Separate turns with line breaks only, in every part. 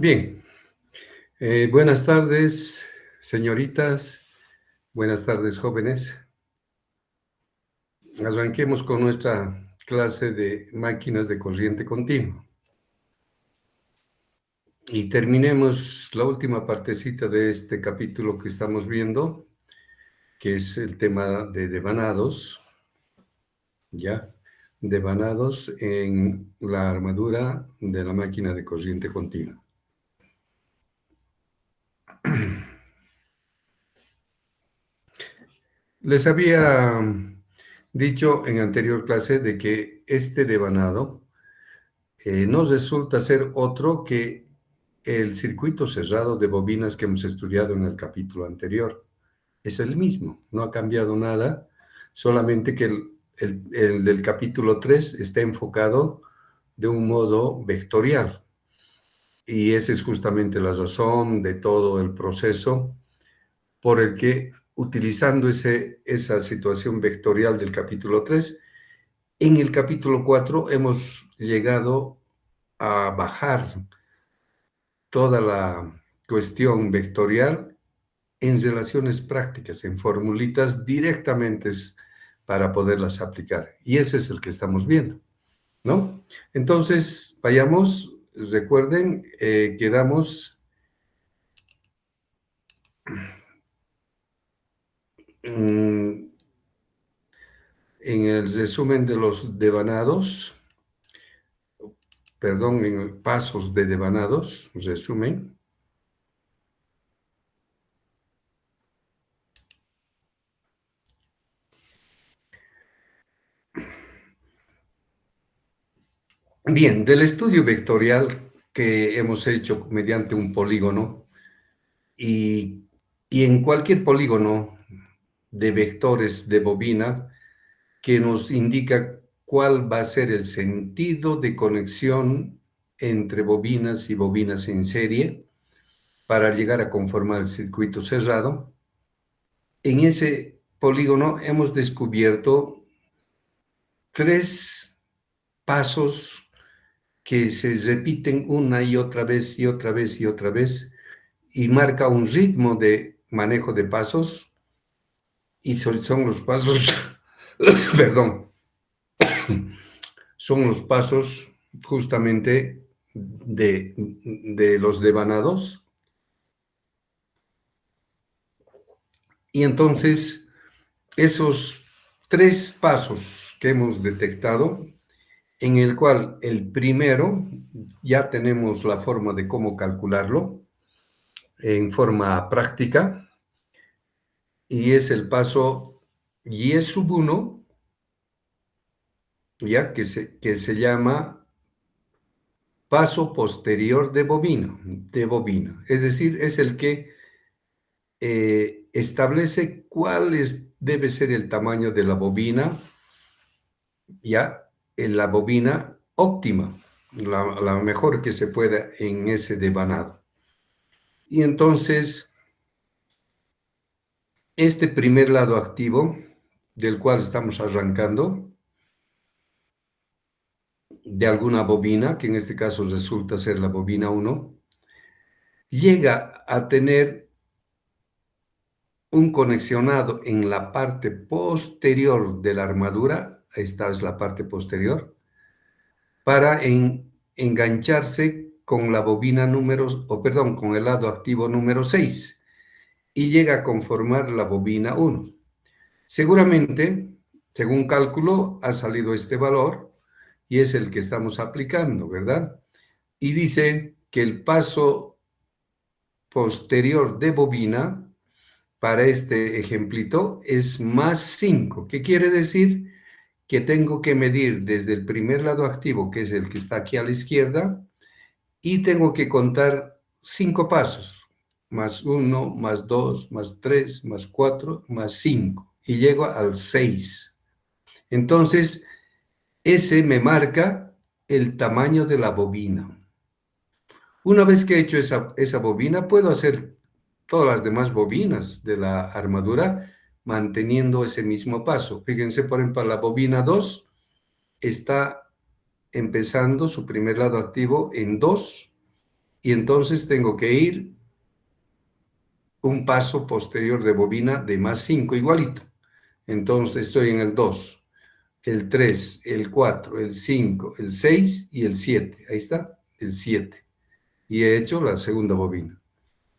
Bien, buenas tardes, señoritas, buenas tardes, jóvenes. Arranquemos con nuestra clase de máquinas de corriente continua y terminemos la última partecita de este capítulo que estamos viendo, que es el tema de devanados, ¿ya? Devanados en la armadura de la máquina de corriente continua. Les había dicho en anterior clase de que este devanado no resulta ser otro que el circuito cerrado de bobinas que hemos estudiado en el capítulo anterior. Es el mismo, no ha cambiado nada, solamente que el del capítulo 3 está enfocado de un modo vectorial. Y esa es justamente la razón de todo el proceso por el que, utilizando esa situación vectorial del capítulo 3, en el capítulo 4 hemos llegado a bajar toda la cuestión vectorial en relaciones prácticas, en formulitas directamente para poderlas aplicar. Y ese es el que estamos viendo, ¿no? Entonces, vayamos, recuerden, quedamos en el resumen de los devanados, perdón, en pasos de devanados, resumen. Bien, del estudio vectorial que hemos hecho mediante un polígono y en cualquier polígono de vectores de bobina que nos indica cuál va a ser el sentido de conexión entre bobinas y bobinas en serie para llegar a conformar el circuito cerrado. En ese polígono hemos descubierto 3 pasos que se repiten una y otra vez y otra vez y otra vez y marca un ritmo de manejo de pasos y son los pasos, perdón, son los pasos justamente de los devanados. Y entonces esos 3 pasos que hemos detectado, en el cual el primero ya tenemos la forma de cómo calcularlo en forma práctica, y es el paso Y sub 1, ya que se llama paso posterior de bobina. Es decir, es el que establece cuál debe ser el tamaño de la bobina, ya en la bobina óptima, la mejor que se pueda en ese devanado. Y entonces, este primer lado activo, del cual estamos arrancando, de alguna bobina, que en este caso resulta ser la bobina 1, llega a tener un conexionado en la parte posterior de la armadura, esta es la parte posterior, para engancharse con la bobina con el lado activo número 6, y llega a conformar la bobina 1. Seguramente, según cálculo, ha salido este valor y es el que estamos aplicando, ¿verdad? Y dice que el paso posterior de bobina para este ejemplito es más 5. ¿Qué quiere decir? Que tengo que medir desde el primer lado activo, que es el que está aquí a la izquierda, y tengo que contar 5 pasos, más 1, más 2, más 3, más 4, más 5, y llego al 6. Entonces, ese me marca el tamaño de la bobina. Una vez que he hecho esa bobina, puedo hacer todas las demás bobinas de la armadura manteniendo ese mismo paso. Fíjense, por ejemplo, la bobina 2 está empezando su primer lado activo en 2 y entonces tengo que ir un paso posterior de bobina de más 5, igualito. Entonces estoy en el 2, el 3, el 4, el 5, el 6 y el 7. Ahí está, el 7. Y he hecho la segunda bobina.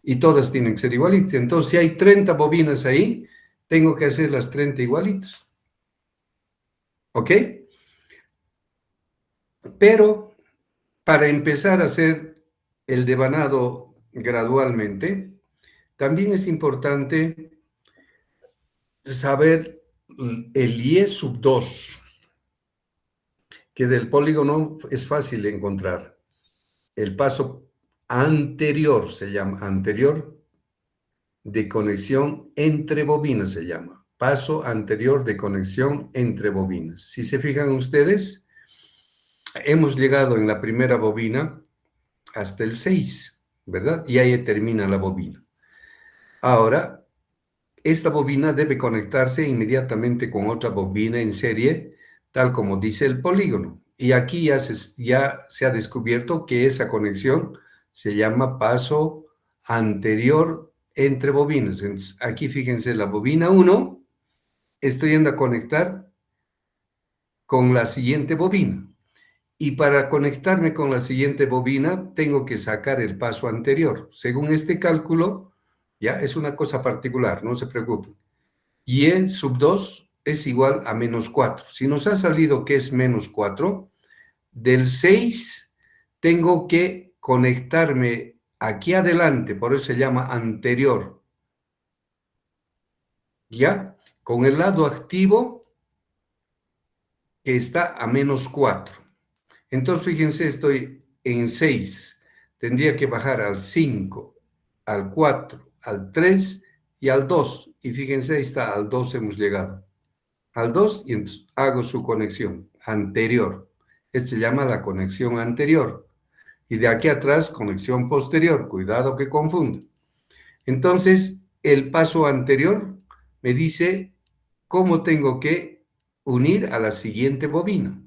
Y todas tienen que ser igualitas. Entonces, si hay 30 bobinas ahí, tengo que hacer las 30 igualitas. ¿Ok? Pero para empezar a hacer el devanado gradualmente, también es importante saber el IE sub 2, que del polígono es fácil de encontrar. El paso anterior se llama, anterior de conexión entre bobinas se llama. Paso anterior de conexión entre bobinas. Si se fijan ustedes, hemos llegado en la primera bobina hasta el 6, ¿verdad? Y ahí termina la bobina. Ahora, esta bobina debe conectarse inmediatamente con otra bobina en serie, tal como dice el polígono. Y aquí ya se ha descubierto que esa conexión se llama paso anterior entre bobinas. Entonces, aquí fíjense, la bobina 1, estoy yendo a conectar con la siguiente bobina. Y para conectarme con la siguiente bobina, tengo que sacar el paso anterior. Según este cálculo, ya es una cosa particular, no se preocupen. Y en sub 2 es igual a menos 4. Si nos ha salido que es menos 4, del 6 tengo que conectarme aquí adelante, por eso se llama anterior, ¿ya? Con el lado activo que está a menos 4. Entonces, fíjense, estoy en 6. Tendría que bajar al 5, al 4, al 3 y al 2. Y fíjense, ahí está, al 2 hemos llegado. Al 2 y entonces hago su conexión anterior. Esto se llama la conexión anterior. Y de aquí atrás, conexión posterior. Cuidado que confunda. Entonces, el paso anterior me dice cómo tengo que unir a la siguiente bobina.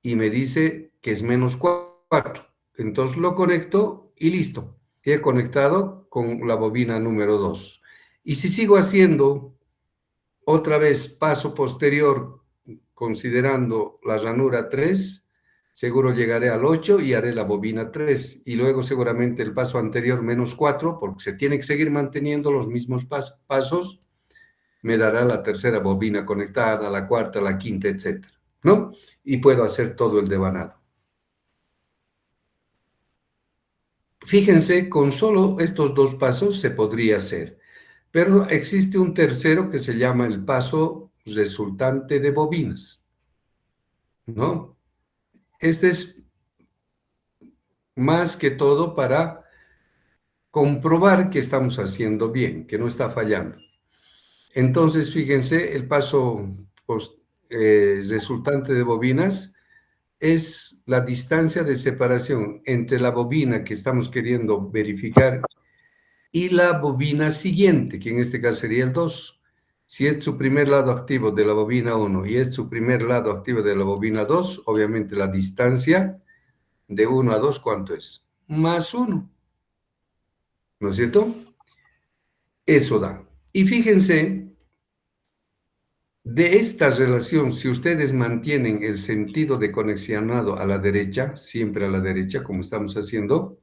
Y me dice que es menos 4. Entonces lo conecto y listo. He conectado con la bobina número 2. Y si sigo haciendo otra vez paso posterior, considerando la ranura 3, seguro llegaré al 8 y haré la bobina 3. Y luego seguramente el paso anterior menos 4, porque se tiene que seguir manteniendo los mismos pasos, me dará la tercera bobina conectada, la cuarta, la quinta, etcétera, ¿no? Y puedo hacer todo el devanado. Fíjense, con solo estos dos pasos se podría hacer, pero existe un tercero que se llama el paso resultante de bobinas, ¿no? Este es más que todo para comprobar que estamos haciendo bien, que no está fallando. Entonces, fíjense, el paso resultante de bobinas es la distancia de separación entre la bobina que estamos queriendo verificar y la bobina siguiente, que en este caso sería el 2. Si es su primer lado activo de la bobina 1 y es su primer lado activo de la bobina 2, obviamente la distancia de 1 a 2, ¿cuánto es? Más 1, ¿no es cierto? Eso da. Y fíjense, de esta relación, si ustedes mantienen el sentido de conexionado a la derecha, siempre a la derecha, como estamos haciendo,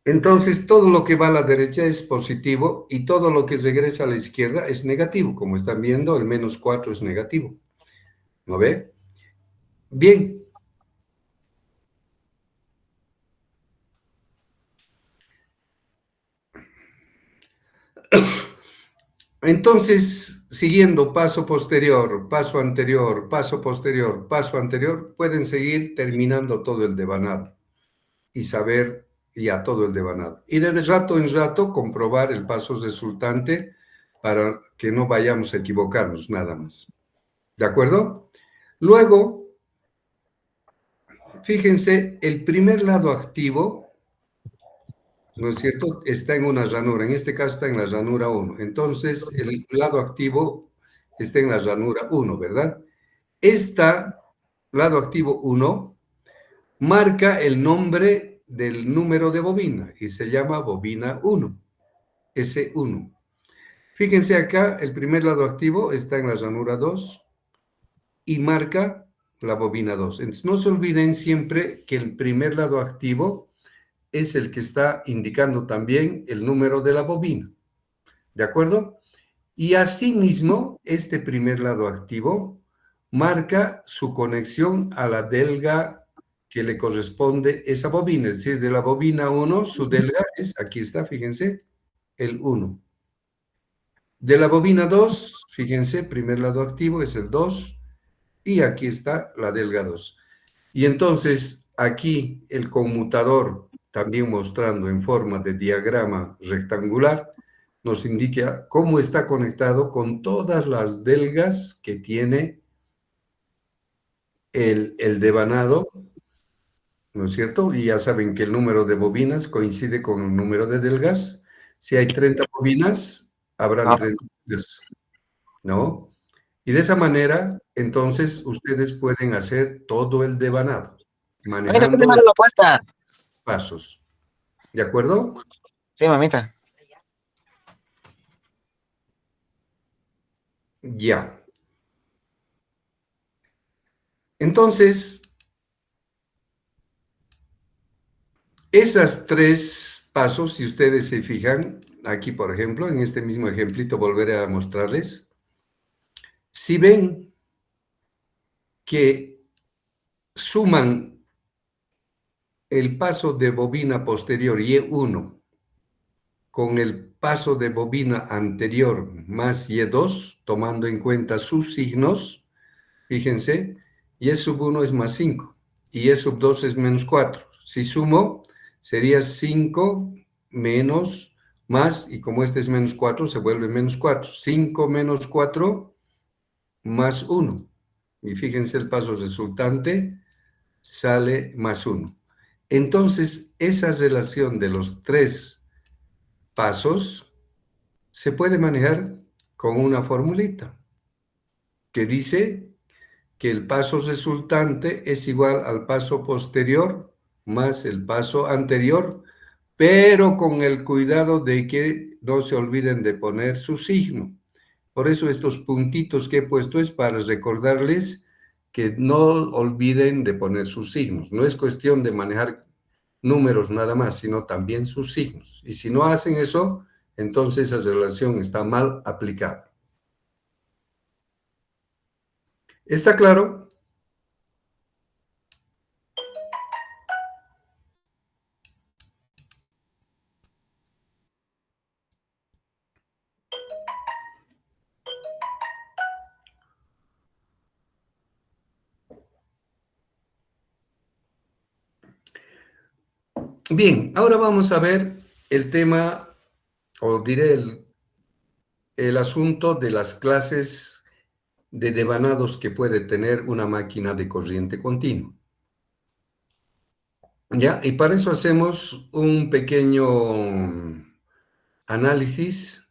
entonces todo lo que va a la derecha es positivo y todo lo que regresa a la izquierda es negativo. Como están viendo, el menos 4 es negativo. ¿No ve? Bien. Entonces, siguiendo paso posterior, paso anterior, paso posterior, paso anterior, pueden seguir terminando todo el devanado y saber ya todo el devanado. Y de rato en rato comprobar el paso resultante para que no vayamos a equivocarnos nada más. ¿De acuerdo? Luego, fíjense, el primer lado activo, ¿no es cierto?, está en una ranura. En este caso está en la ranura 1. Entonces, el lado activo está en la ranura 1, ¿verdad? Este lado activo 1 marca el nombre del número de bobina y se llama bobina 1, S1. Fíjense acá, el primer lado activo está en la ranura 2 y marca la bobina 2. Entonces, no se olviden siempre que el primer lado activo es el que está indicando también el número de la bobina. ¿De acuerdo? Y asimismo, este primer lado activo marca su conexión a la delga que le corresponde esa bobina, es decir, de la bobina 1, su delga es, aquí está, fíjense, el 1. De la bobina 2, fíjense, primer lado activo es el 2 y aquí está la delga 2. Y entonces aquí el conmutador, también mostrando en forma de diagrama rectangular, nos indica cómo está conectado con todas las delgas que tiene el devanado, ¿no es cierto? Y ya saben que el número de bobinas coincide con el número de delgas. Si hay 30 bobinas, habrán
Ah,
30 delgas, ¿no? Y de esa manera, entonces, ustedes pueden hacer todo el devanado,
mamita, se me
manejando
abre la puerta.
pasos. ¿De acuerdo?
Sí, mamita.
Ya. Entonces, esas tres pasos, si ustedes se fijan, aquí, por ejemplo, en este mismo ejemplito, volveré a mostrarles. Si ven que suman el paso de bobina posterior Y1 con el paso de bobina anterior más Y2, tomando en cuenta sus signos, fíjense, Y sub 1 es más 5 y Y sub 2 es menos 4. Si sumo, sería 5 menos más, y como este es menos 4, se vuelve menos 4. 5 menos 4 más 1. Y fíjense el paso resultante, sale más 1. Entonces, esa relación de los tres pasos se puede manejar con una formulita que dice que el paso resultante es igual al paso posterior más el paso anterior, pero con el cuidado de que no se olviden de poner su signo. Por eso estos puntitos que he puesto es para recordarles que no olviden de poner sus signos. No es cuestión de manejar números nada más, sino también sus signos. Y si no hacen eso, entonces esa relación está mal aplicada. ¿Está claro? Bien, ahora vamos a ver el tema, o diré el asunto de las clases de devanados que puede tener una máquina de corriente continua. ¿Ya? Y para eso hacemos un pequeño análisis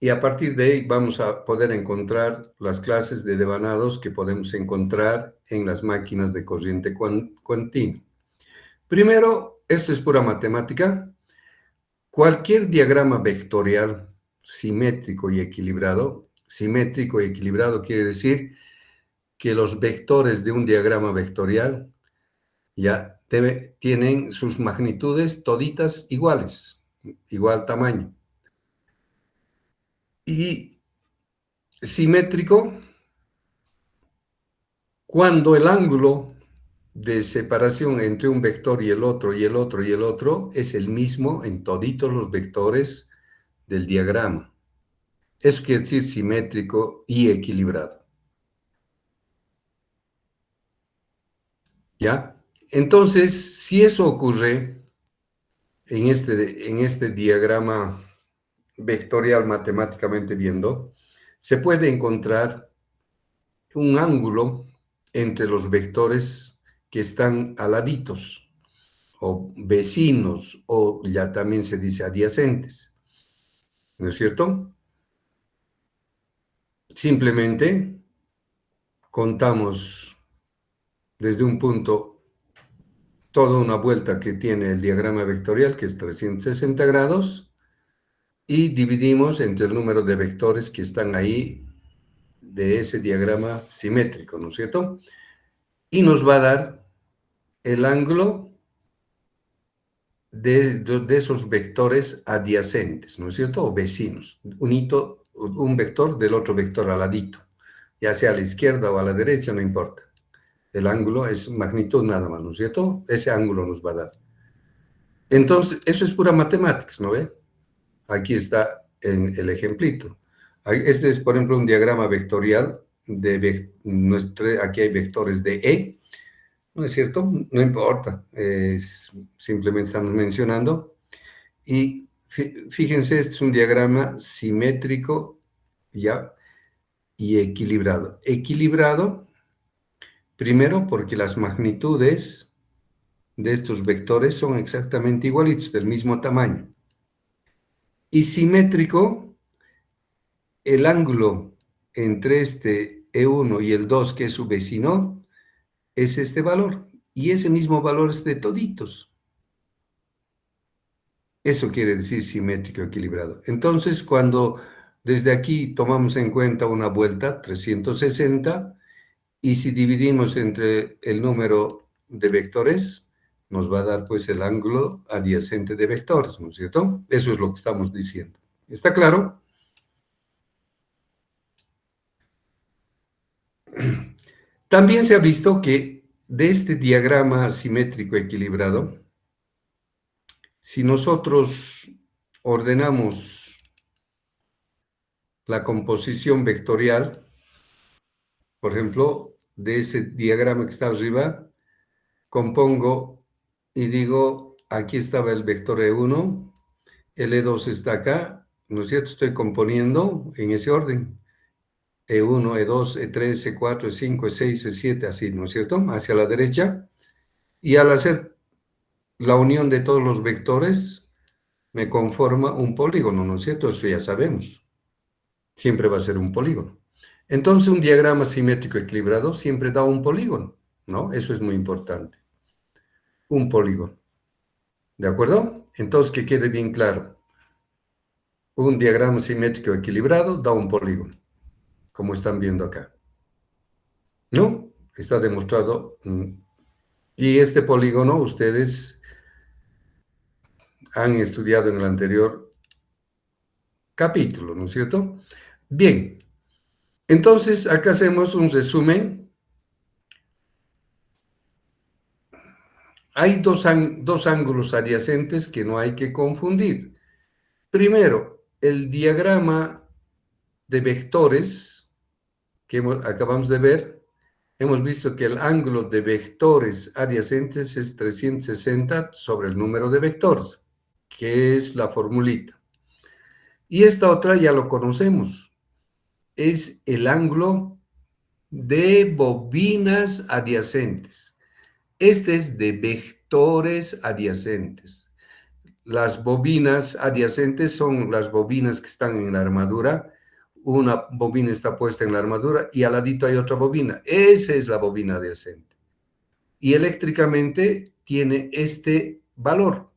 y a partir de ahí vamos a poder encontrar las clases de devanados que podemos encontrar en las máquinas de corriente continua. Primero, esto es pura matemática. Cualquier diagrama vectorial simétrico y equilibrado quiere decir que los vectores de un diagrama vectorial ya tienen sus magnitudes toditas iguales, igual tamaño. Y simétrico cuando el ángulo de separación entre un vector y el otro, y el otro, y el otro, es el mismo en toditos los vectores del diagrama. Eso quiere decir simétrico y equilibrado. ¿Ya? Entonces, si eso ocurre en este diagrama vectorial matemáticamente viendo, se puede encontrar un ángulo entre los vectores que están aladitos, o vecinos, o ya también se dice adyacentes, ¿no es cierto? Simplemente contamos desde un punto toda una vuelta que tiene el diagrama vectorial, que es 360 grados, y dividimos entre el número de vectores que están ahí de ese diagrama simétrico, ¿no es cierto? Y nos va a dar el ángulo de esos vectores adyacentes, ¿no es cierto? O vecinos, un vector del otro vector al ladito, ya sea a la izquierda o a la derecha, no importa. El ángulo es magnitud nada más, ¿no es cierto? Ese ángulo nos va a dar. Entonces, eso es pura matemáticas, ¿no ve? Aquí está el ejemplito. Este es, por ejemplo, un diagrama vectorial aquí hay vectores de E, ¿no es cierto? No importa, simplemente estamos mencionando. Y fíjense, este es un diagrama simétrico ya y equilibrado. Equilibrado, primero porque las magnitudes de estos vectores son exactamente igualitos, del mismo tamaño. Y simétrico, el ángulo entre este E1 y el 2, que es su vecino, es este valor. Y ese mismo valor es de toditos. Eso quiere decir simétrico equilibrado. Entonces, cuando desde aquí tomamos en cuenta una vuelta, 360, y si dividimos entre el número de vectores, nos va a dar pues el ángulo adyacente de vectores, ¿no es cierto? Eso es lo que estamos diciendo. ¿Está claro? También se ha visto que de este diagrama simétrico equilibrado, si nosotros ordenamos la composición vectorial, por ejemplo, de ese diagrama que está arriba, compongo y digo, aquí estaba el vector E1, el E2 está acá, ¿no es cierto? Estoy componiendo en ese orden. E1, E2, E3, E4, E5, E6, E7, así, ¿no es cierto? Hacia la derecha. Y al hacer la unión de todos los vectores, me conforma un polígono, ¿no es cierto? Eso ya sabemos. Siempre va a ser un polígono. Entonces, un diagrama simétrico equilibrado siempre da un polígono, ¿no? Eso es muy importante. Un polígono. ¿De acuerdo? Entonces, que quede bien claro. Un diagrama simétrico equilibrado da un polígono, como están viendo acá. ¿No? Está demostrado. Y este polígono ustedes han estudiado en el anterior capítulo, ¿no es cierto? Bien. Entonces, acá hacemos un resumen. Hay dos ángulos adyacentes que no hay que confundir. Primero, el diagrama de vectores que acabamos de ver, hemos visto que el ángulo de vectores adyacentes es 360 sobre el número de vectores, que es la formulita. Y esta otra ya lo conocemos, es el ángulo de bobinas adyacentes. Este es de vectores adyacentes. Las bobinas adyacentes son las bobinas que están en la armadura. Una bobina está puesta en la armadura y al ladito hay otra bobina. Esa es la bobina adyacente. Y eléctricamente tiene este valor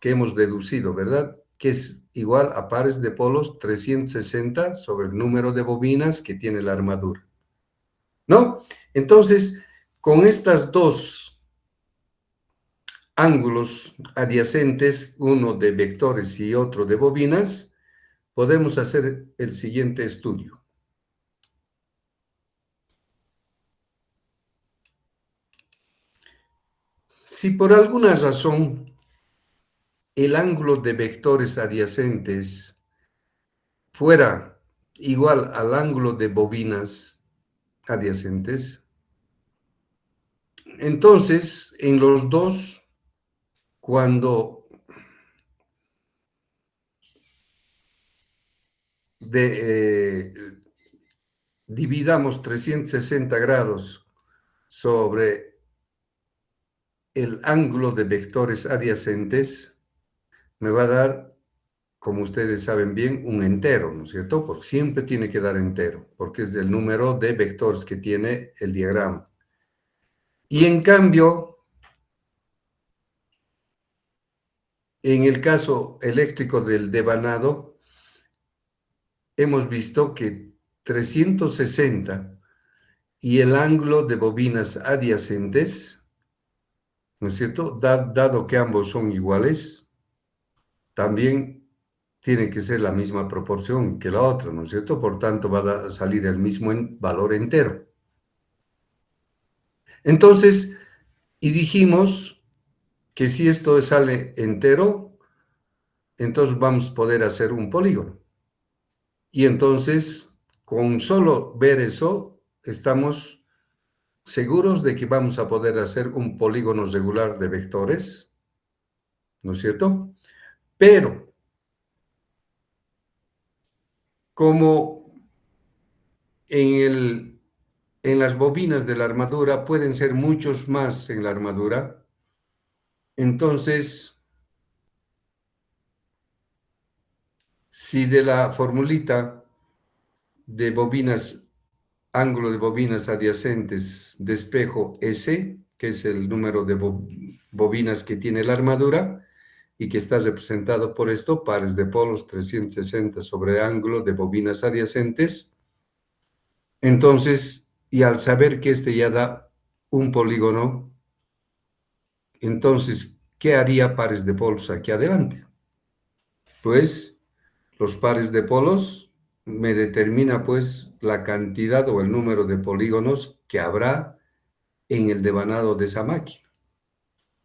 que hemos deducido, ¿verdad? Que es igual a pares de polos 360 sobre el número de bobinas que tiene la armadura. ¿No? Entonces, con estas dos ángulos adyacentes, uno de vectores y otro de bobinas, podemos hacer el siguiente estudio. Si por alguna razón el ángulo de vectores adyacentes fuera igual al ángulo de bobinas adyacentes, entonces en los dos, cuando dividamos 360 grados sobre el ángulo de vectores adyacentes, me va a dar, como ustedes saben bien, un entero, ¿no es cierto? Porque siempre tiene que dar entero, porque es el número de vectores que tiene el diagrama. Y en cambio, En el caso eléctrico del devanado, hemos visto que 360 y el ángulo de bobinas adyacentes, ¿no es cierto? Dado que ambos son iguales, también tiene que ser la misma proporción que la otra, ¿no es cierto? Por tanto, va a salir el mismo valor entero. Entonces, y dijimos que si esto sale entero, entonces vamos a poder hacer un polígono. Y entonces, con solo ver eso, estamos seguros de que vamos a poder hacer un polígono regular de vectores, ¿no es cierto? Pero, como en las bobinas de la armadura pueden ser muchos más en la armadura, entonces, si de la formulita de bobinas, ángulo de bobinas adyacentes de espejo S, que es el número de bobinas que tiene la armadura, y que está representado por esto, pares de polos 360 sobre ángulo de bobinas adyacentes. Entonces, y al saber que este ya da un polígono, entonces, ¿qué haría pares de polos aquí adelante? Pues los pares de polos me determina pues la cantidad o el número de polígonos que habrá en el devanado de esa máquina.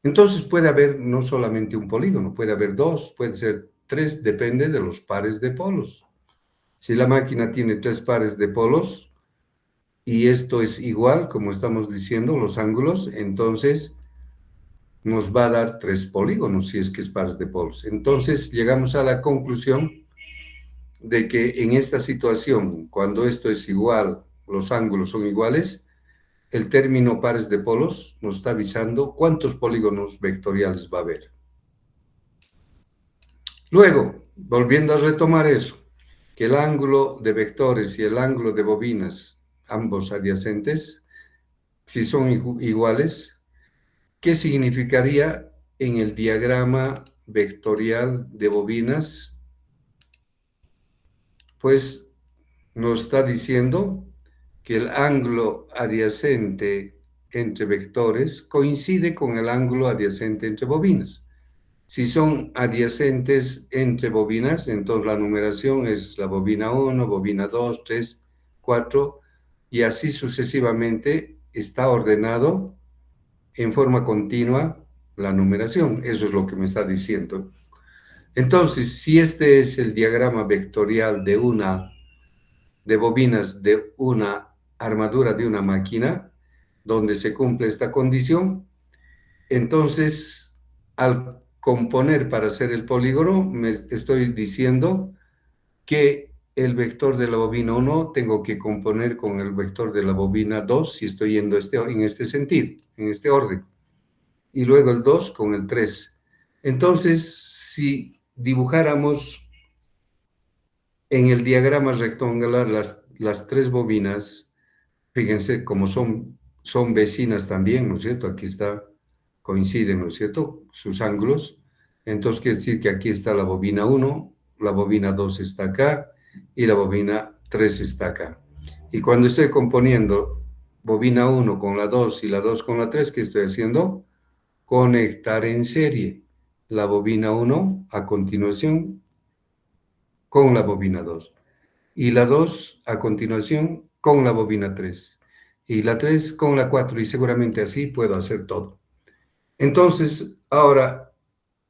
Entonces puede haber no solamente un polígono, puede haber dos, puede ser tres, depende de los pares de polos. Si la máquina tiene tres pares de polos y esto es igual, como estamos diciendo, los ángulos, entonces nos va a dar tres polígonos si es que es pares de polos. Entonces llegamos a la conclusión de que en esta situación, cuando esto es igual, los ángulos son iguales, el término pares de polos nos está avisando cuántos polígonos vectoriales va a haber. Luego, volviendo a retomar eso, que el ángulo de vectores y el ángulo de bobinas, ambos adyacentes, si son iguales, ¿qué significaría en el diagrama vectorial de bobinas? Pues nos está diciendo que el ángulo adyacente entre vectores coincide con el ángulo adyacente entre bobinas. Si son adyacentes entre bobinas, entonces la numeración es la bobina 1, bobina 2, 3, 4, y así sucesivamente está ordenado en forma continua la numeración. Eso es lo que me está diciendo. Entonces, si este es el diagrama vectorial de bobinas de una armadura de una máquina, donde se cumple esta condición, entonces, al componer para hacer el polígono, me estoy diciendo que el vector de la bobina 1 tengo que componer con el vector de la bobina 2 si estoy yendo en este sentido, en este orden. Y luego el 2 con el 3. Entonces, si dibujáramos en el diagrama rectangular las tres bobinas, fíjense cómo son vecinas también, ¿no es cierto? Aquí está, coinciden, ¿no es cierto? Sus ángulos. Entonces quiere decir que aquí está la bobina 1, la bobina 2 está acá y la bobina 3 está acá. Y cuando estoy componiendo bobina 1 con la 2 y la 2 con la 3, ¿qué estoy haciendo? Conectar en serie la bobina 1 a continuación con la bobina 2 y la 2 a continuación con la bobina 3 y la 3 con la 4 y seguramente así puedo hacer todo. Entonces, ahora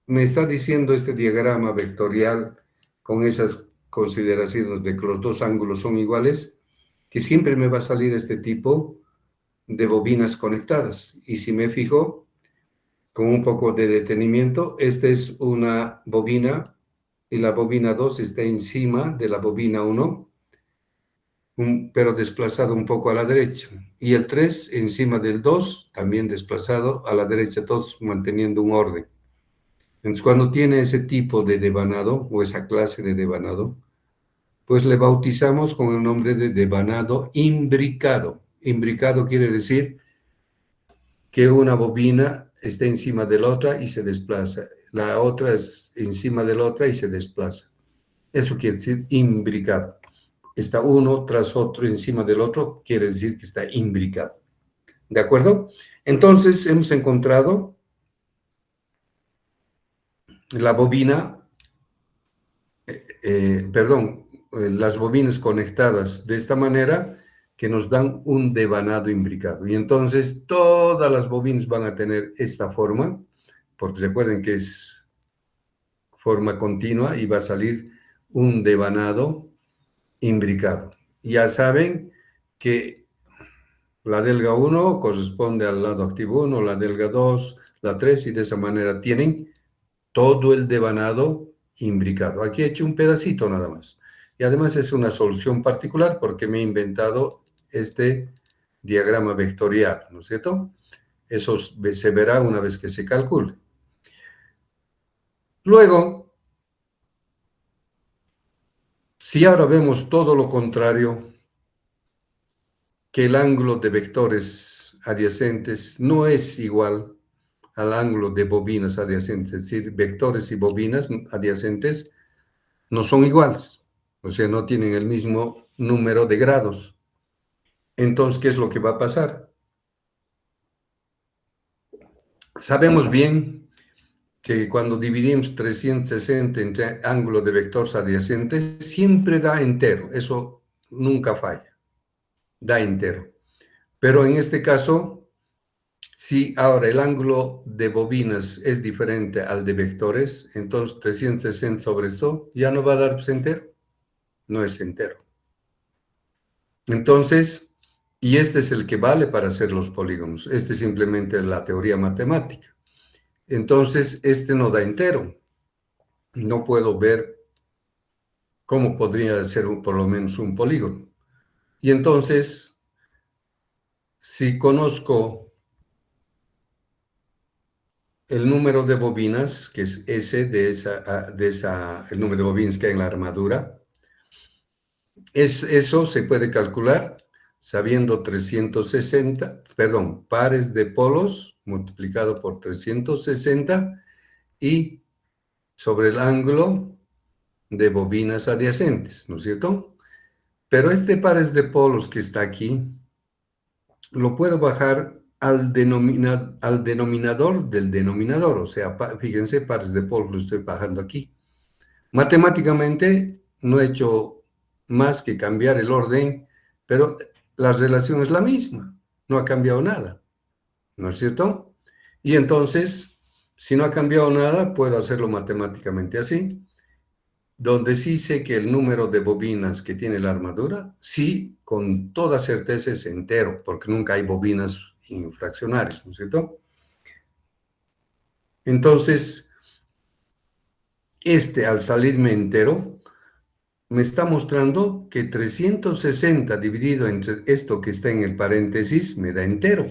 me está diciendo este diagrama vectorial con esas consideraciones de que los dos ángulos son iguales, que siempre me va a salir este tipo de bobinas conectadas. Y si me fijo, con un poco de detenimiento, esta es una bobina y la bobina 2 está encima de la bobina 1, pero desplazado un poco a la derecha. Y el 3 encima del 2, también desplazado a la derecha, todos manteniendo un orden. Entonces, cuando tiene ese tipo de devanado o esa clase de devanado, pues le bautizamos con el nombre de devanado imbricado. Imbricado quiere decir que una bobina está encima de la otra y se desplaza. la otra es encima de la otra y se desplaza. Eso quiere decir imbricado. Está uno tras otro encima del otro, quiere decir que está imbricado. ¿De acuerdo? Entonces hemos encontrado la bobina, las bobinas conectadas de esta manera que nos dan un devanado imbricado. Y entonces todas las bobinas van a tener esta forma, porque recuerden que es forma continua y va a salir un devanado imbricado. Ya saben que la delga 1 corresponde al lado activo 1, la delga 2, la 3, y de esa manera tienen todo el devanado imbricado. Aquí he hecho un pedacito nada más. Y además es una solución particular porque me he inventado este diagrama vectorial, ¿no es cierto? Eso se verá una vez que se calcule. Luego, si ahora vemos todo lo contrario, que el ángulo de vectores adyacentes no es igual al ángulo de bobinas adyacentes, es decir, vectores y bobinas adyacentes no son iguales, o sea, no tienen el mismo número de grados. Entonces, ¿qué es lo que va a pasar? Sabemos bien que cuando dividimos 360 entre ángulo de vectores adyacentes, siempre da entero, eso nunca falla, da entero. Pero en este caso, si ahora el ángulo de bobinas es diferente al de vectores, entonces 360 sobre esto ya no va a dar entero, no es entero. Entonces, y este es el que vale para hacer los polígonos, este es simplemente la teoría matemática. Entonces, este no da entero, no puedo ver cómo podría ser por lo menos un polígono. Y entonces, si conozco el número de bobinas, que es S el número de bobinas que hay en la armadura, eso se puede calcular sabiendo 360, perdón, pares de polos multiplicado por 360 y sobre el ángulo de bobinas adyacentes, ¿no es cierto? Pero este pares de polos que está aquí, lo puedo bajar al denominador del denominador, o sea, fíjense, pares de polos lo estoy bajando aquí. Matemáticamente no he hecho más que cambiar el orden, pero la relación es la misma, no ha cambiado nada, ¿no es cierto? Y entonces, si no ha cambiado nada, puedo hacerlo matemáticamente así, donde sí sé que el número de bobinas que tiene la armadura, sí, con toda certeza es entero, porque nunca hay bobinas infraccionarias, ¿no es cierto? Entonces, al salirme entero, me está mostrando que 360 dividido entre esto que está en el paréntesis me da entero.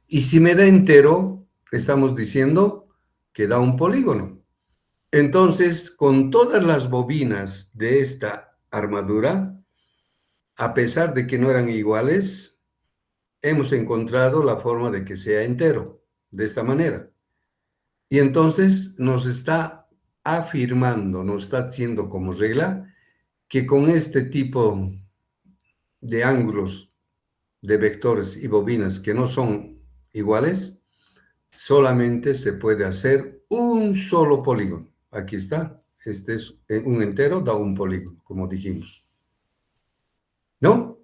Y si me da entero, estamos diciendo que da un polígono. Entonces, con todas las bobinas de esta armadura, a pesar de que no eran iguales, hemos encontrado la forma de que sea entero, de esta manera. Y entonces nos está afirmando, nos está haciendo como regla, que con este tipo de ángulos de vectores y bobinas que no son iguales, solamente se puede hacer un solo polígono. Aquí está, este es un entero, da un polígono, como dijimos. ¿No?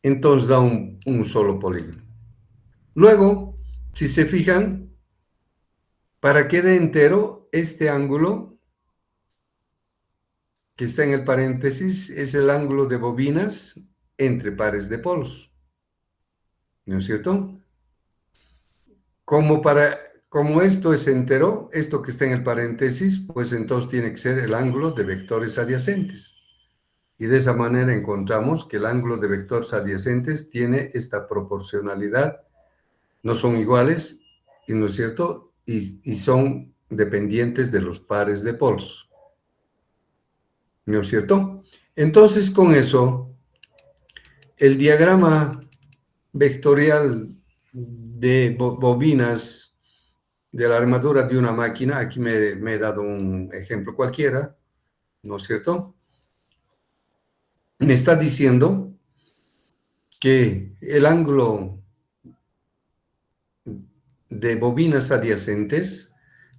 Entonces da un solo polígono. Luego, si se fijan, para que dé entero, este ángulo que está en el paréntesis es el ángulo de bobinas entre pares de polos. ¿No es cierto? Como esto es entero, esto que está en el paréntesis, pues entonces tiene que ser el ángulo de vectores adyacentes. Y de esa manera encontramos que el ángulo de vectores adyacentes tiene esta proporcionalidad, no son iguales, ¿no es cierto? Y son dependientes de los pares de polos, ¿no es cierto? Entonces, con eso, el diagrama vectorial de bobinas de la armadura de una máquina, aquí me he dado un ejemplo cualquiera, ¿no es cierto? Me está diciendo que el ángulo de bobinas adyacentes,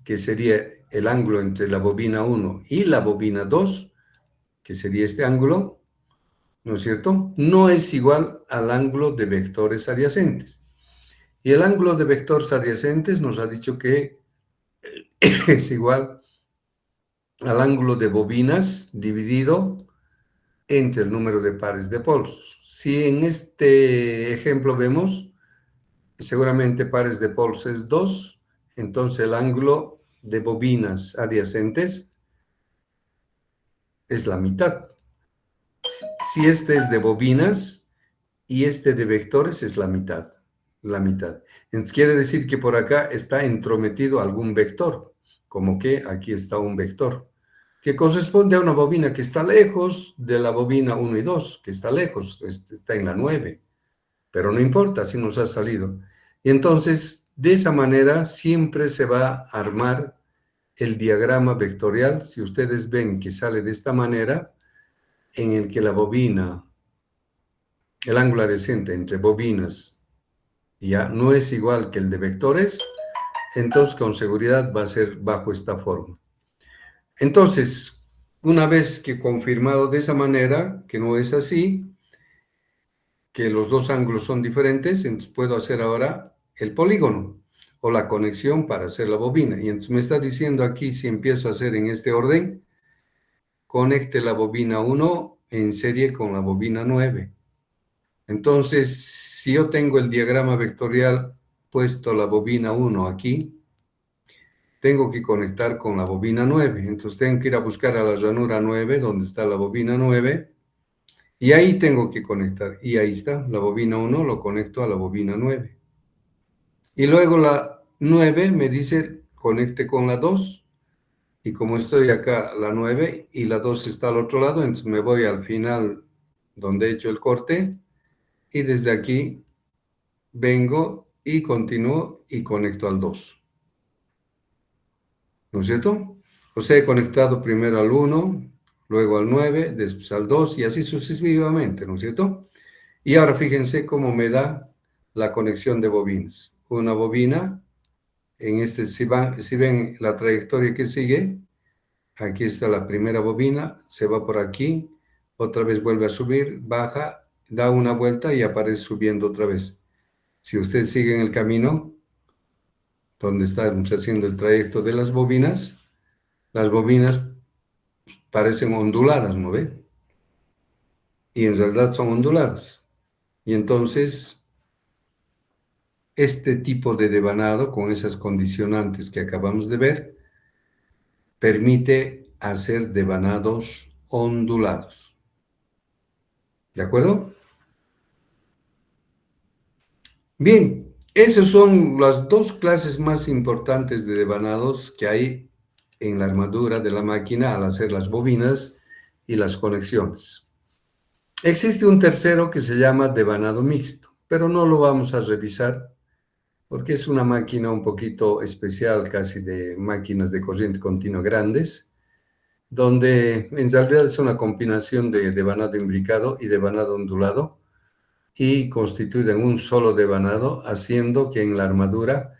que sería el ángulo entre la bobina 1 y la bobina 2, que sería este ángulo, ¿no es cierto? No es igual al ángulo de vectores adyacentes. Y el ángulo de vectores adyacentes nos ha dicho que es igual al ángulo de bobinas dividido entre el número de pares de polos. Si en este ejemplo vemos, seguramente pares de polos es 2, entonces el ángulo de bobinas adyacentes es la mitad. Si este es de bobinas y este de vectores es la mitad, la mitad. Entonces quiere decir que por acá está entrometido algún vector, como que aquí está un vector, que corresponde a una bobina que está lejos de la bobina 1 y 2, que está lejos, está en la 9, pero no importa, así nos ha salido. Y entonces, de esa manera, siempre se va a armar el diagrama vectorial. Si ustedes ven que sale de esta manera, en el que la bobina, el ángulo adyacente entre bobinas ya no es igual que el de vectores, entonces con seguridad va a ser bajo esta forma. Entonces, una vez que confirmado de esa manera, que no es así, que los dos ángulos son diferentes, entonces puedo hacer ahora el polígono o la conexión para hacer la bobina. Y entonces me está diciendo aquí, si empiezo a hacer en este orden, conecte la bobina 1 en serie con la bobina 9. Entonces, si yo tengo el diagrama vectorial puesto la bobina 1 aquí, tengo que conectar con la bobina 9. Entonces tengo que ir a buscar a la ranura 9, donde está la bobina 9, y ahí tengo que conectar. Y ahí está, la bobina 1 lo conecto a la bobina 9. Y luego la 9 me dice conecte con la 2. Y como estoy acá, la 9 y la 2 está al otro lado, entonces me voy al final donde he hecho el corte. Y desde aquí vengo y continúo y conecto al 2. ¿No es cierto? O sea, he conectado primero al 1, luego al 9, después al 2 y así sucesivamente, ¿no es cierto? Y ahora fíjense cómo me da la conexión de bobinas. Una bobina, en este, si ven la trayectoria que sigue, aquí está la primera bobina, se va por aquí, otra vez vuelve a subir, baja, da una vuelta y aparece subiendo otra vez. Si ustedes siguen el camino, donde estamos haciendo el trayecto de las bobinas parecen onduladas, ¿no ve? Y en realidad son onduladas. Y entonces, este tipo de devanado, con esas condicionantes que acabamos de ver, permite hacer devanados ondulados. ¿De acuerdo? Bien, esas son las dos clases más importantes de devanados que hay en la armadura de la máquina al hacer las bobinas y las conexiones. Existe un tercero que se llama devanado mixto, pero no lo vamos a revisar porque es una máquina un poquito especial, casi de máquinas de corriente continua grandes, donde en realidad es una combinación de devanado imbricado y devanado ondulado, y constituyen un solo devanado, haciendo que en la armadura,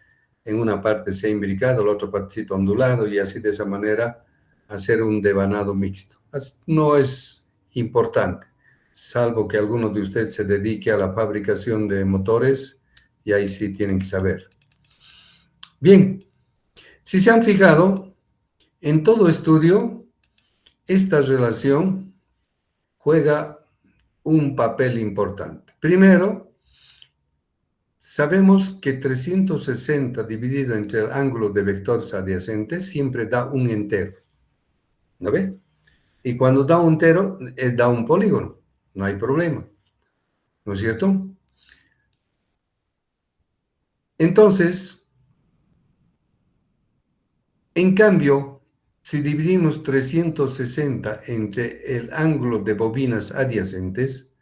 en una parte sea imbricado, la otra partecita ondulado, y así de esa manera hacer un devanado mixto. No es importante, salvo que alguno de ustedes se dedique a la fabricación de motores, y ahí sí tienen que saber. Bien, si se han fijado, en todo estudio, esta relación juega un papel importante. Primero, sabemos que 360 dividido entre el ángulo de vectores adyacentes siempre da un entero, ¿no ve? Y cuando da un entero, da un polígono, no hay problema, ¿no es cierto? Entonces, en cambio, si dividimos 360 entre el ángulo de bobinas adyacentes,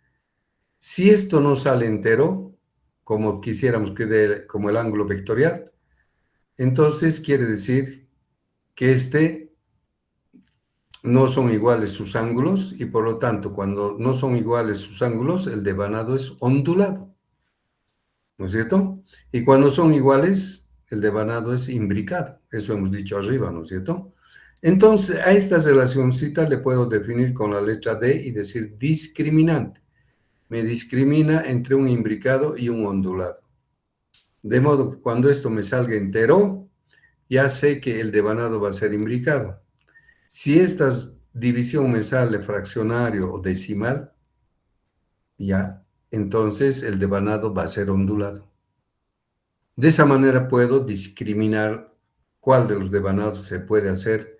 si esto no sale entero, como quisiéramos que dé como el ángulo vectorial, entonces quiere decir que no son iguales sus ángulos y por lo tanto, cuando no son iguales sus ángulos, el devanado es ondulado, ¿no es cierto? Y cuando son iguales, el devanado es imbricado. Eso hemos dicho arriba, ¿no es cierto? Entonces, a esta relacioncita le puedo definir con la letra D y decir discriminante. Me discrimina entre un imbricado y un ondulado. De modo que cuando esto me salga entero, ya sé que el devanado va a ser imbricado. Si esta división me sale fraccionario o decimal, ya, entonces el devanado va a ser ondulado. De esa manera puedo discriminar cuál de los devanados se puede hacer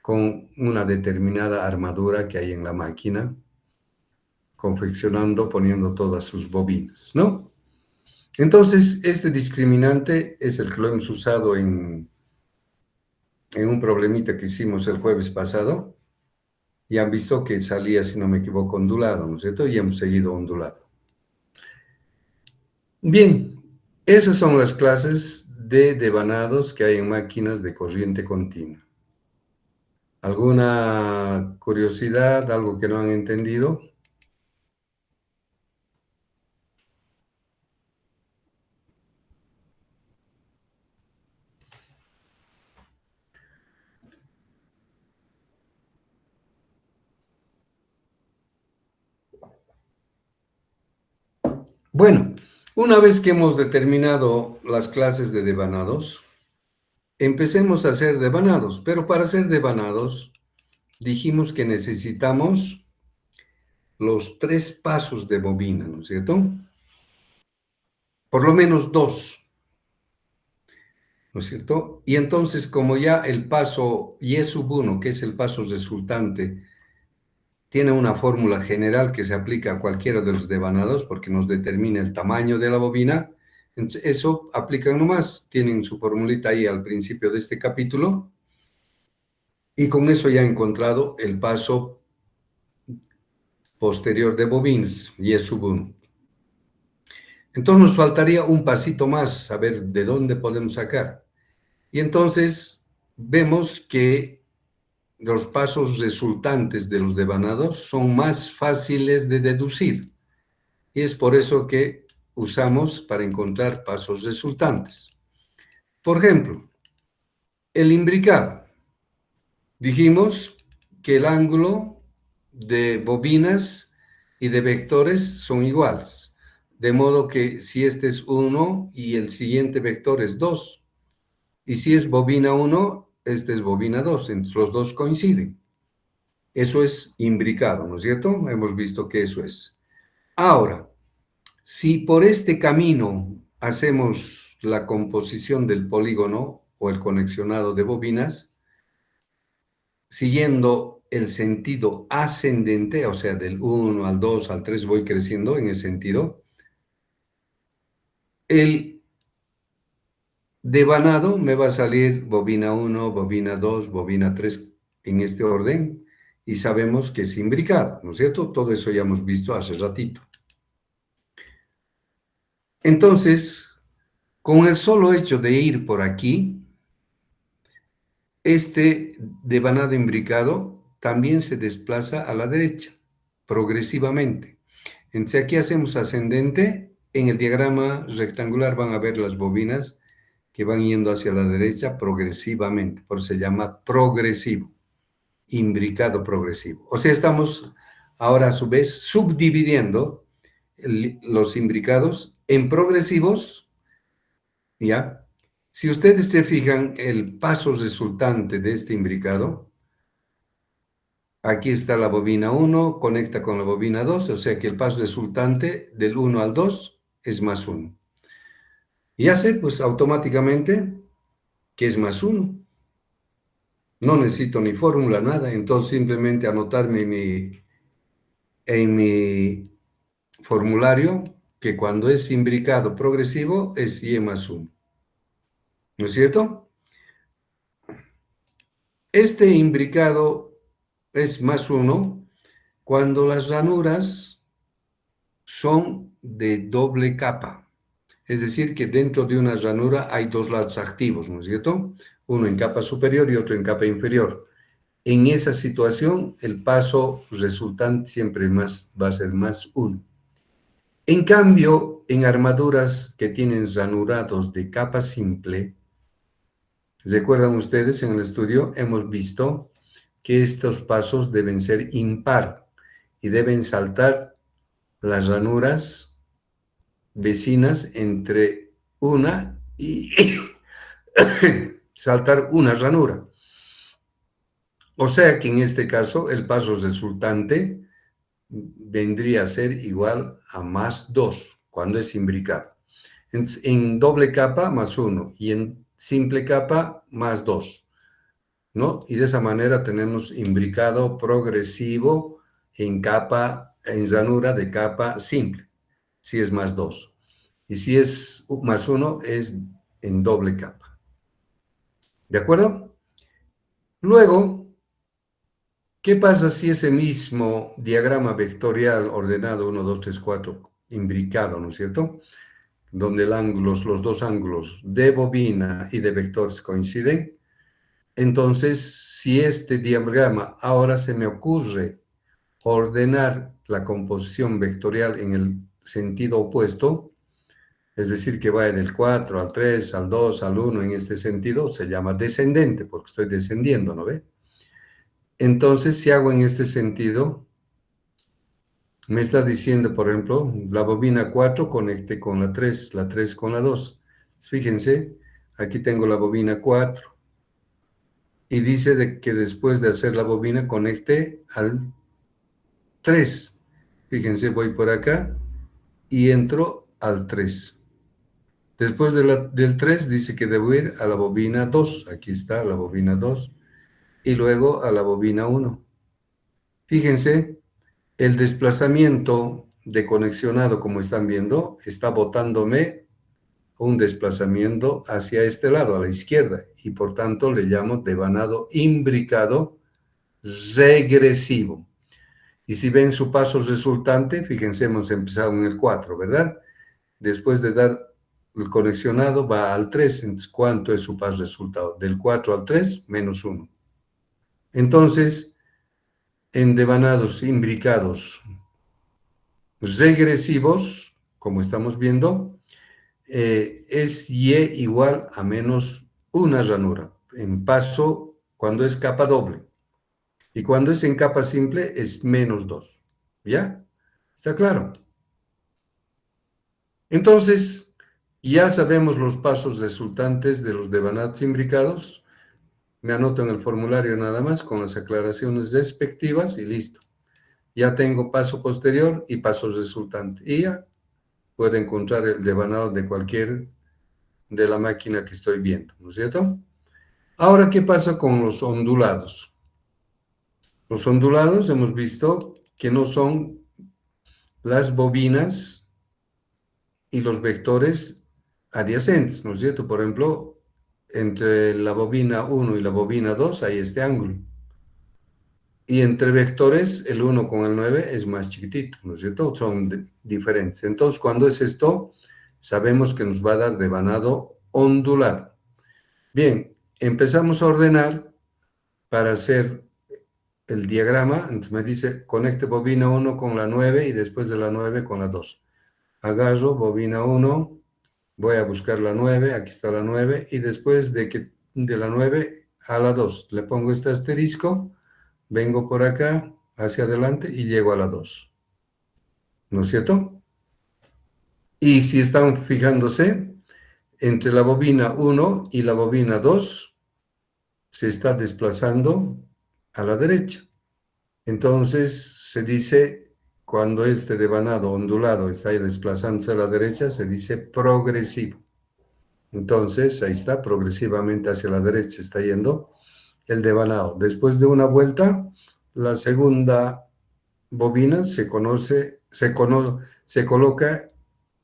con una determinada armadura que hay en la máquina, confeccionando, poniendo todas sus bobinas, ¿no? Entonces, este discriminante es el que lo hemos usado en un problemita que hicimos el jueves pasado, y han visto que salía, si no me equivoco, ondulado, ¿no es cierto? Y hemos seguido ondulado. Bien, esas son las clases de devanados que hay en máquinas de corriente continua. ¿Alguna curiosidad, algo que no han entendido? Bueno, una vez que hemos determinado las clases de devanados, empecemos a hacer devanados, pero para hacer devanados dijimos que necesitamos los 3 pasos de bobina, ¿no es cierto? Por lo menos 2, ¿no es cierto? Y entonces, como ya el paso Y sub 1, que es el paso resultante, tiene una fórmula general que se aplica a cualquiera de los devanados porque nos determina el tamaño de la bobina, entonces, eso aplican nomás, tienen su formulita ahí al principio de este capítulo, y con eso ya he encontrado el paso posterior de bobines, Y sub 1. Entonces nos faltaría un pasito más, saber de dónde podemos sacar. Y entonces vemos que los pasos resultantes de los devanados son más fáciles de deducir. Y es por eso que usamos para encontrar pasos resultantes. Por ejemplo, el imbricado. Dijimos que el ángulo de bobinas y de vectores son iguales. De modo que si este es 1 y el siguiente vector es 2, y si es bobina 1, este es bobina 2, entonces los dos coinciden. Eso es imbricado, ¿no es cierto? Hemos visto que eso es. Ahora, si por este camino hacemos la composición del polígono o el conexionado de bobinas, siguiendo el sentido ascendente, o sea, del 1 al 2 al 3 voy creciendo en el sentido, el devanado me va a salir bobina 1, bobina 2, bobina 3 en este orden, y sabemos que es imbricado, ¿no es cierto? Todo eso ya hemos visto hace ratito. Entonces, con el solo hecho de ir por aquí, este devanado imbricado también se desplaza a la derecha, progresivamente. Entonces aquí hacemos ascendente, en el diagrama rectangular van a ver las bobinas que van yendo hacia la derecha progresivamente, por eso se llama progresivo, imbricado progresivo. O sea, estamos ahora a su vez subdividiendo los imbricados en progresivos, ¿ya? Si ustedes se fijan, el paso resultante de este imbricado, aquí está la bobina 1, conecta con la bobina 2, o sea que el paso resultante del 1 al 2 es más 1. Y hace pues automáticamente que es más 1. No necesito ni fórmula, nada, entonces simplemente anotarme en mi formulario que cuando es imbricado progresivo es Y más 1. ¿No es cierto? Este imbricado es más 1 cuando las ranuras son de doble capa. Es decir, que dentro de una ranura hay dos lados activos, ¿no es cierto? Uno en capa superior y otro en capa inferior. En esa situación, el paso resultante siempre va a ser más 1. En cambio, en armaduras que tienen ranurados de capa simple, ¿recuerdan ustedes en el estudio? Hemos visto que estos pasos deben ser impar y deben saltar las ranuras vecinas entre una y saltar una ranura. O sea que en este caso el paso resultante vendría a ser igual a más 2 cuando es imbricado. Entonces, en doble capa más 1 y en simple capa más 2, ¿no? Y de esa manera tenemos imbricado progresivo en capa, en ranura de capa simple, si es más 2. Y si es más 1 es en doble capa. ¿De acuerdo? Luego, ¿qué pasa si ese mismo diagrama vectorial ordenado 1, 2, 3, 4, imbricado, ¿no es cierto? Donde los dos ángulos de bobina y de vectores coinciden. Entonces, si este diagrama ahora se me ocurre ordenar la composición vectorial en el sentido opuesto, es decir, que vaya del 4 al 3, al 2, al 1, en este sentido, se llama descendente, porque estoy descendiendo, ¿no ve? Entonces, si hago en este sentido, me está diciendo, por ejemplo, la bobina 4 conecte con la 3 con la 2. Fíjense, aquí tengo la bobina 4 y dice que después de hacer la bobina conecte al 3. Fíjense, voy por acá y entro al 3. Después del 3 dice que debo ir a la bobina 2. Aquí está la bobina 2. Y luego a la bobina 1. Fíjense, el desplazamiento de conexionado, como están viendo, está botándome un desplazamiento hacia este lado, a la izquierda, y por tanto le llamo devanado imbricado regresivo. Y si ven su paso resultante, fíjense, hemos empezado en el 4, ¿verdad? Después de dar el conexionado va al 3, entonces, ¿cuánto es su paso resultado? Del 4 al 3, menos 1. Entonces, en devanados imbricados regresivos, como estamos viendo, es Y igual a menos una ranura, en paso cuando es capa doble. Y cuando es en capa simple es menos 2. ¿Ya? ¿Está claro? Entonces, ya sabemos los pasos resultantes de los devanados imbricados. Me anoto en el formulario nada más con las aclaraciones respectivas y listo. Ya tengo paso posterior y paso resultante. Y ya puedo encontrar el devanado de cualquier de la máquina que estoy viendo, ¿no es cierto? Ahora, ¿qué pasa con los ondulados? Los ondulados hemos visto que no son las bobinas y los vectores adyacentes, ¿no es cierto? Por ejemplo, entre la bobina 1 y la bobina 2 hay este ángulo. Y entre vectores, el 1 con el 9 es más chiquitito, ¿no es cierto? Son diferentes. Entonces, cuando es esto, sabemos que nos va a dar devanado ondulado. Bien, empezamos a ordenar para hacer el diagrama. Entonces me dice, conecte bobina 1 con la 9 y después de la 9 con la 2. Agarro bobina 1, voy a buscar la 9, aquí está la 9, y después de la 9 a la 2, le pongo este asterisco, vengo por acá, hacia adelante y llego a la 2. ¿No es cierto? Y si están fijándose, entre la bobina 1 y la bobina 2 se está desplazando a la derecha. Entonces se dice, cuando este devanado ondulado está desplazándose a la derecha, se dice progresivo. Entonces, ahí está, progresivamente hacia la derecha está yendo el devanado. Después de una vuelta, la segunda bobina se coloca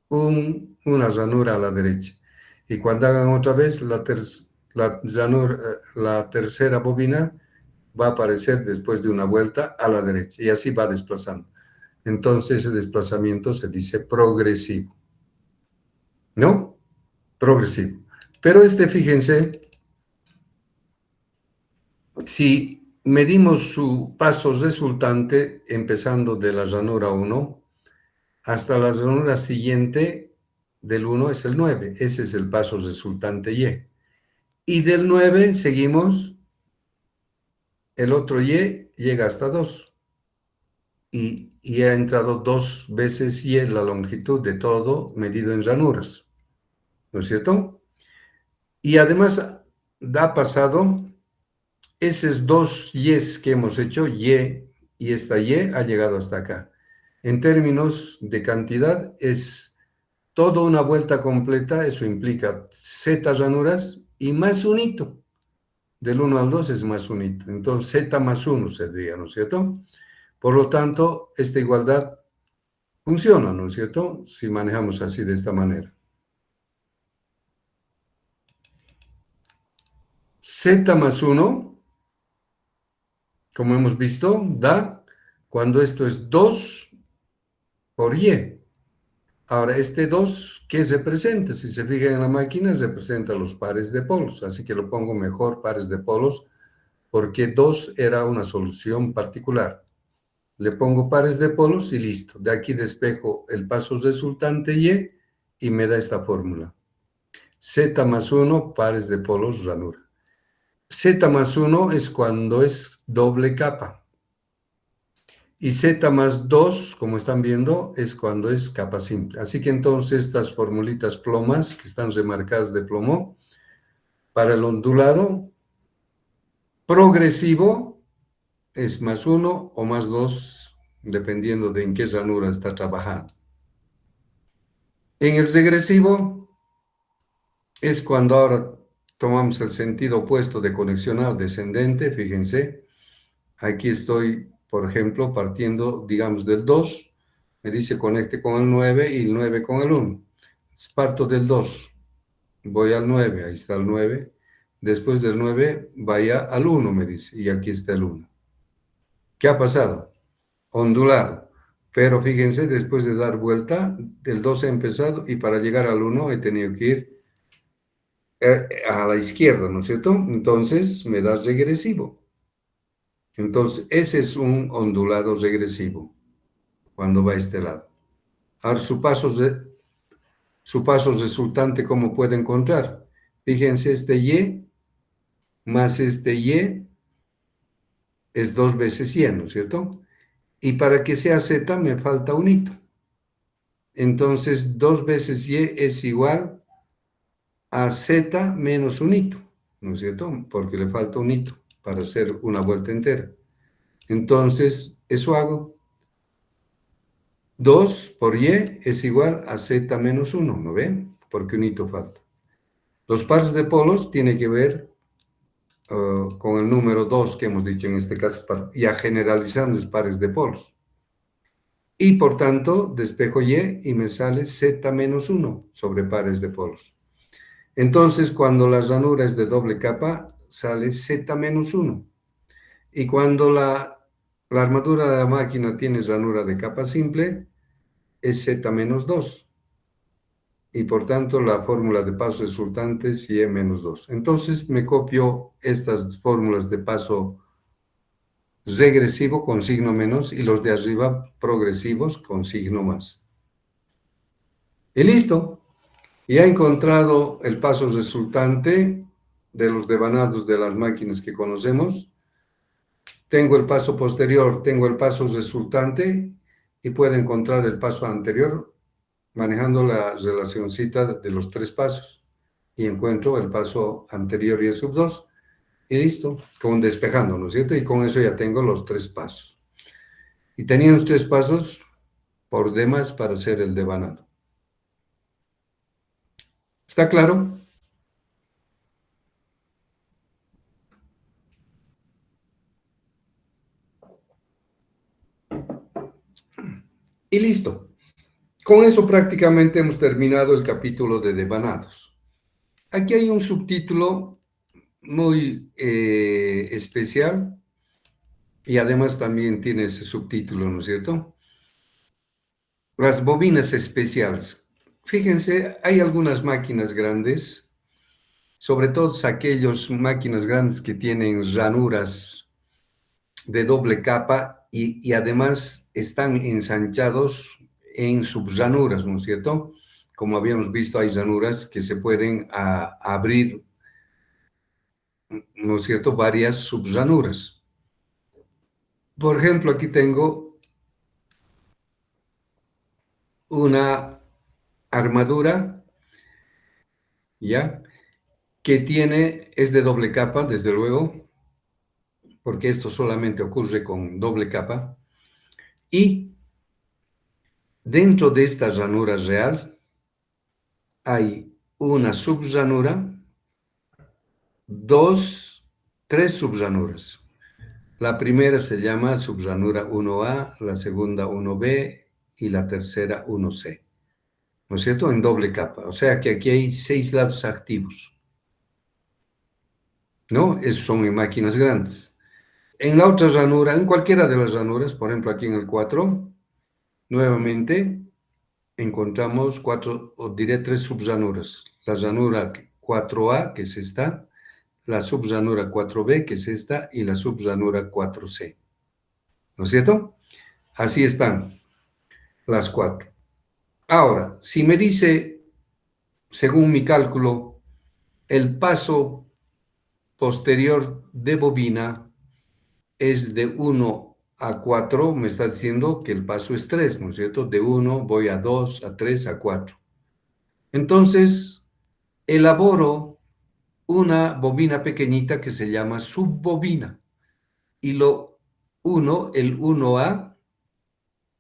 una ranura a la derecha. Y cuando hagan otra vez, la tercera bobina va a aparecer después de una vuelta a la derecha. Y así va desplazando. Entonces, ese desplazamiento se dice progresivo. ¿no? Progresivo. Pero fíjense, si medimos su paso resultante, empezando de la ranura 1 hasta la ranura siguiente del 1 es el 9. Ese es el paso resultante Y. Y del 9 seguimos, el otro Y llega hasta 2. Y ha entrado 2 veces Y la longitud de todo medido en ranuras, ¿no es cierto? Y además ha pasado esos 2 Y's que hemos hecho, y esta Y ha llegado hasta acá. En términos de cantidad es toda una vuelta completa, eso implica Z ranuras y más un hito. Del 1 al 2 es más un hito. Entonces Z más 1 sería, ¿no es cierto? Por lo tanto, esta igualdad funciona, ¿no es cierto? Si manejamos así de esta manera. Z más 1, como hemos visto, da cuando esto es 2 por Y. Ahora, 2, ¿qué representa? Si se fijan en la máquina, representa los pares de polos. Así que lo pongo mejor, pares de polos, porque 2 era una solución particular. Le pongo pares de polos y listo. De aquí despejo el paso resultante y me da esta fórmula. Z más 1, pares de polos, ranura. Z más 1 es cuando es doble capa. Y Z más 2, como están viendo, es cuando es capa simple. Así que entonces estas formulitas plomas, que están remarcadas de plomo, para el ondulado progresivo es más 1 o más 2, dependiendo de en qué ranura está trabajando. En el regresivo es cuando ahora tomamos el sentido opuesto de conexionado descendente, fíjense. Aquí estoy, por ejemplo, partiendo, digamos, del 2, me dice conecte con el 9 y el 9 con el 1. Parto del 2, voy al 9, ahí está el 9. Después del 9, vaya al 1, me dice, y aquí está el 1. ¿Qué ha pasado? Ondulado. Pero fíjense, después de dar vuelta, el 2 ha empezado y para llegar al 1 he tenido que ir a la izquierda, ¿no es cierto? Entonces me da regresivo. Entonces, ese es un ondulado regresivo, cuando va a este lado. Ahora, su paso resultante, ¿cómo puede encontrar? Fíjense, Y más Y es 2 veces Y, ¿no es cierto? Y para que sea Z me falta un hito. Entonces, 2 veces Y es igual a Z menos un hito, ¿no es cierto? Porque le falta un hito para hacer una vuelta entera. Entonces, eso hago. 2 por Y es igual a Z menos 1, ¿no ven? Porque un hito falta. Los pares de polos tienen que ver con el número 2 que hemos dicho en este caso, ya generalizando los pares de polos. Y por tanto, despejo Y me sale Z menos 1 sobre pares de polos. Entonces, cuando la ranura es de doble capa, sale Z menos 1. Y cuando la armadura de la máquina tiene ranura de capa simple, es Z menos 2. Y por tanto la fórmula de paso resultante es Y menos 2. Entonces me copio estas fórmulas de paso regresivo con signo menos y los de arriba progresivos con signo más. Y listo. Ya he encontrado el paso resultante de los devanados de las máquinas que conocemos. Tengo el paso posterior, tengo el paso resultante y puedo encontrar el paso anterior manejando la relacioncita de los 3 pasos. Y encuentro el paso anterior y el sub 2. Y listo, con despejando, ¿no es cierto? Y con eso ya tengo los 3 pasos. Y tenía los 3 pasos por demás para hacer el devanado. ¿Está claro? Y listo. Con eso prácticamente hemos terminado el capítulo de devanados. Aquí hay un subtítulo muy especial y además también tiene ese subtítulo, ¿no es cierto? Las bobinas especiales. fíjense, hay algunas máquinas grandes, sobre todo aquellas máquinas grandes que tienen ranuras de doble capa y además están ensanchados en subranuras, ¿no es cierto? Como habíamos visto, hay ranuras que se pueden abrir, ¿no es cierto?, varias subranuras. Por ejemplo, aquí tengo una armadura, ¿ya? Que es de doble capa, desde luego, porque esto solamente ocurre con doble capa. Y dentro de esta ranura real hay una subranura, tres subranuras. La primera se llama subranura 1A, la segunda 1B y la tercera 1C. ¿No es cierto? En doble capa. O sea que aquí hay 6 lados activos. ¿No? Esos son en máquinas grandes. En la otra ranura, en cualquiera de las ranuras, por ejemplo aquí en el 4, nuevamente encontramos o diré 3 subranuras. La ranura 4A, que es esta, la subranura 4B, que es esta, y la subranura 4C. ¿No es cierto? Así están las 4. Ahora, si me dice, según mi cálculo, el paso posterior de bobina es de 1 a 4, me está diciendo que el paso es 3, ¿no es cierto? De 1 voy a 2, a 3, a 4. Entonces, elaboro una bobina pequeñita que se llama subbobina y lo uno, el 1A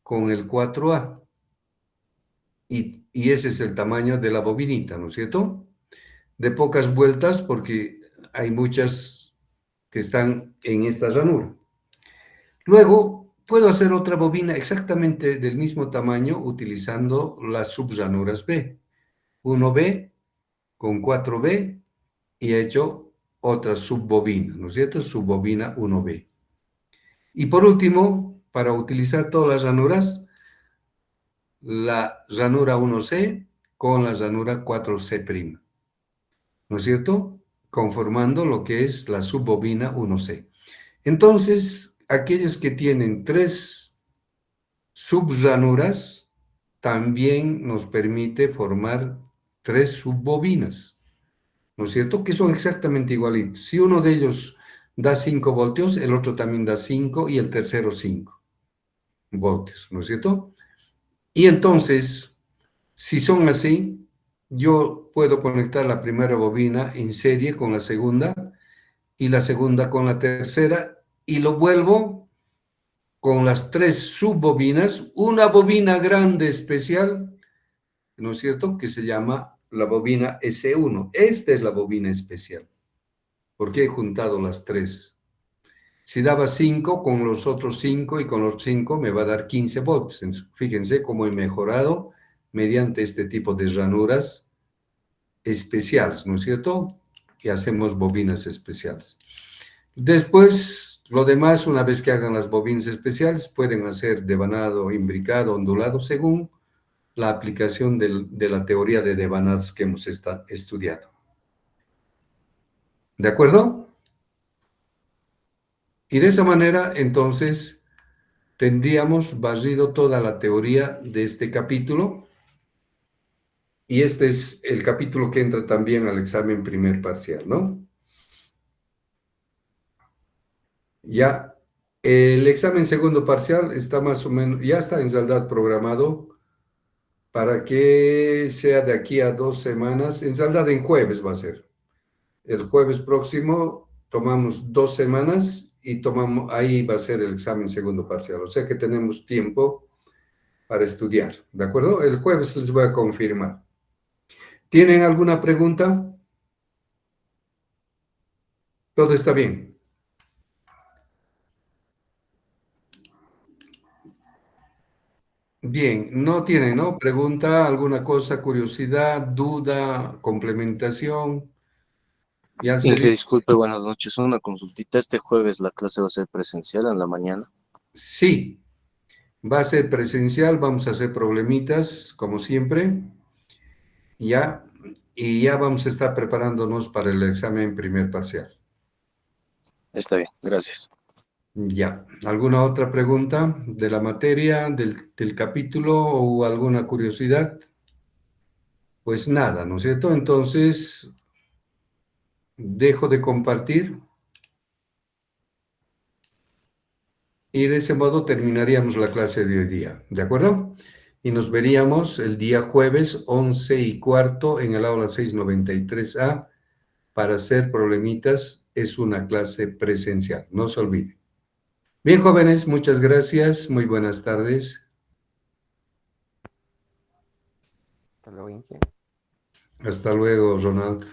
con el 4A. Y ese es el tamaño de la bobinita, ¿no es cierto? De pocas vueltas porque hay muchas que están en esta ranura. Luego, puedo hacer otra bobina exactamente del mismo tamaño utilizando las subranuras B. 1B con 4B y he hecho otra subbobina, ¿no es cierto? Subbobina 1B. Y por último, para utilizar todas las ranuras, la ranura 1C con la ranura 4C', ¿no es cierto? Conformando lo que es la subbobina 1C. Entonces, aquellos que tienen 3 subranuras también nos permite formar 3 subbobinas, ¿no es cierto? Que son exactamente igualitos. Si uno de ellos da 5 voltios, el otro también da 5 y el tercero 5 voltios, ¿no es cierto? Y entonces, si son así, yo puedo conectar la primera bobina en serie con la segunda y la segunda con la tercera y lo vuelvo con las 3 subbobinas, una bobina grande especial, ¿no es cierto?, que se llama la bobina S1. Esta es la bobina especial, porque he juntado las 3. Si daba 5, con los otros 5 y con los 5 me va a dar 15 voltios. Fíjense cómo he mejorado mediante este tipo de ranuras especiales, ¿no es cierto? Y hacemos bobinas especiales. Después, lo demás, una vez que hagan las bobinas especiales, pueden hacer devanado, imbricado, ondulado, según la aplicación de la teoría de devanados que hemos estudiado. ¿De acuerdo? Y de esa manera, entonces, tendríamos barrido toda la teoría de este capítulo. Y este es el capítulo que entra también al examen primer parcial, ¿no? Ya, el examen segundo parcial está más o menos, ya está en realidad programado para que sea de aquí a 2 semanas, en realidad en jueves va a ser. El jueves próximo tomamos 2 semanas y ahí va a ser el examen segundo parcial, o sea que tenemos tiempo para estudiar, ¿de acuerdo? El jueves les voy a confirmar. ¿Tienen alguna pregunta? ¿Todo está bien? Bien, no tienen, ¿no? Pregunta, alguna cosa, curiosidad, duda, complementación. Ya
Inge,
sería.
disculpe, buenas noches. Una consultita. Este jueves la clase va a ser presencial en la mañana.
Sí, va a ser presencial, vamos a hacer problemitas, como siempre. ya, y ya vamos a estar preparándonos para el examen primer parcial.
Está bien, gracias.
Ya, ¿alguna otra pregunta de la materia, del capítulo o alguna curiosidad? Pues nada, ¿no es cierto? Entonces, dejo de compartir y de ese modo terminaríamos la clase de hoy día, ¿de acuerdo? Y nos veríamos el día jueves 11:15 en el aula 693A para hacer problemitas. Es una clase presencial, no se olvide. Bien, jóvenes, muchas gracias. Muy buenas tardes.
Hasta luego, Inge.
Hasta luego, Ronald.